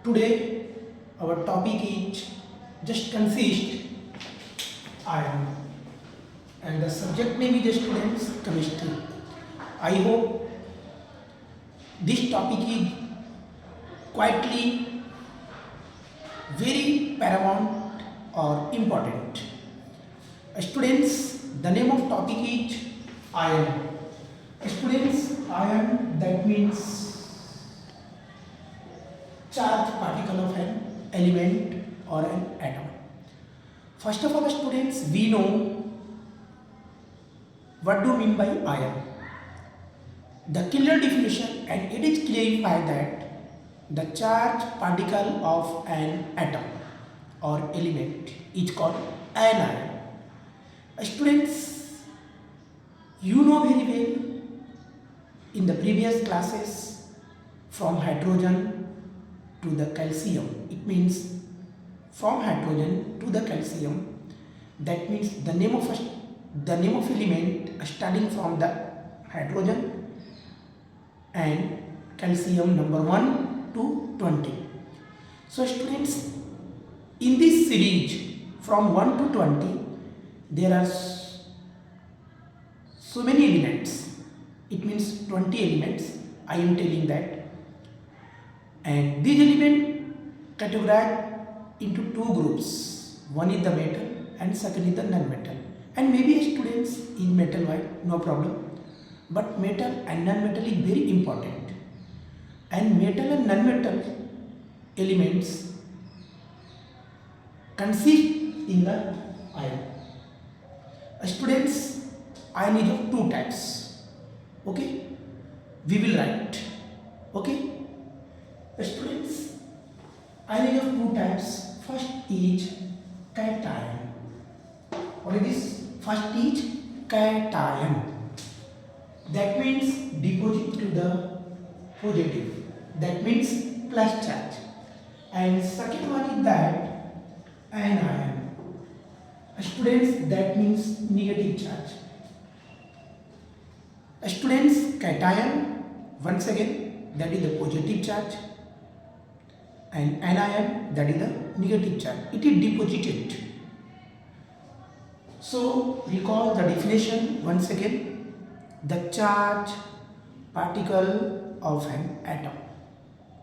Today our topic is just consist iron and the subject name is students chemistry. I hope this topic is quietly very paramount or important. Students, the name of topic is iron. Students, iron that means charged particle of an element or an atom. First of all, students, we know what do mean by iron. The clear definition, and it is clarified that the charged particle of an atom or element is called anion. Students, you know very well in the previous classes from hydrogen to the calcium. It means from hydrogen to the calcium. That means the name of element starting from the hydrogen and calcium number 1 to 20. So students, in this series from 1 to 20 there are so many elements. It means 20 elements. I am telling that. And these elements categorized into two groups. One is the metal and second is the non-metal. And maybe students in metal, right? No problem. But metal and non-metal is very important. And metal and non-metal elements consist in the iron. Students, iron is of two types. Okay? We will write. Okay? Students, iron is of two types. First is cation. What is this? First is cation. That means deposit to the positive. That means plus charge. And second one is that anion. Students, that means negative charge. Students, cation, once again, that is the positive charge. And anion, that is the negative charge. It is deposited. So recall the definition once again. The charge particle of an atom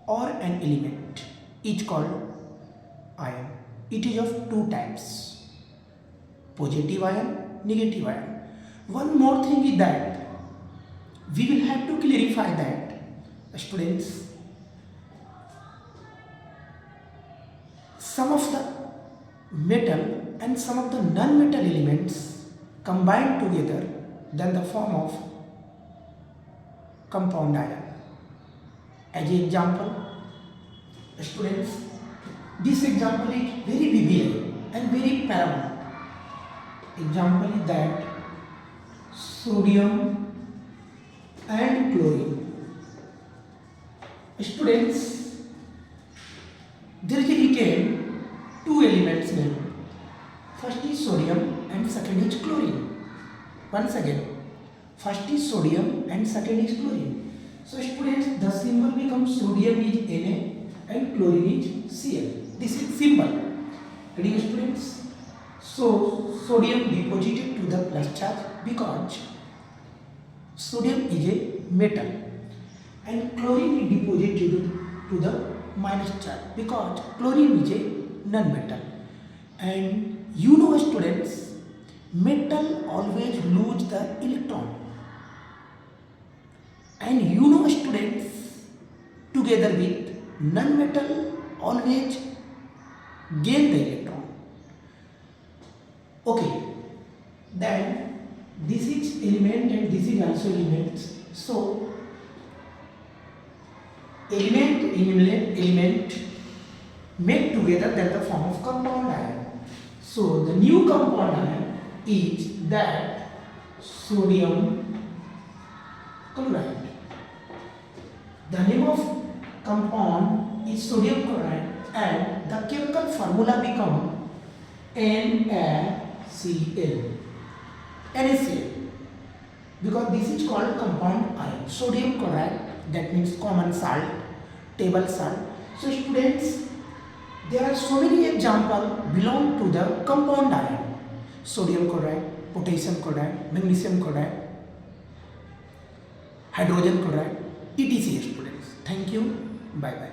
or an element is called ion. It is of two types, positive ion, negative ion. One more thing is that we will have to clarify that, students, some of the metal and some of the non-metal elements combined together then the form of compound ion. As an example, students, this example is very vivid and very paramount. Example is that sodium and chlorine. Students, there is a written two elements name. First is sodium and second is chlorine. Once again, first is sodium and second is chlorine. So students, the symbol becomes sodium is Na and chlorine is Cl. This is symbol. Ready students? So sodium deposited to the plus charge because sodium is a metal and chlorine is deposited to the minus charge because chlorine is a non-metal. And you know students, metal always lose the electron. And you know students, together with non-metal always gain the electron. Okay, then this is element and this is also element. So element make together that the form of compound ion. So the new compound ion is that sodium chloride. The name of compound is sodium chloride and the chemical formula become NaCl. NaCl. Because this is called compound ion. Sodium chloride, that means common salt, table salt. So students, there are so many examples belong to the compound ion. Sodium chloride, potassium chloride, magnesium chloride, hydrogen chloride, etc. students. Thank you. Bye bye.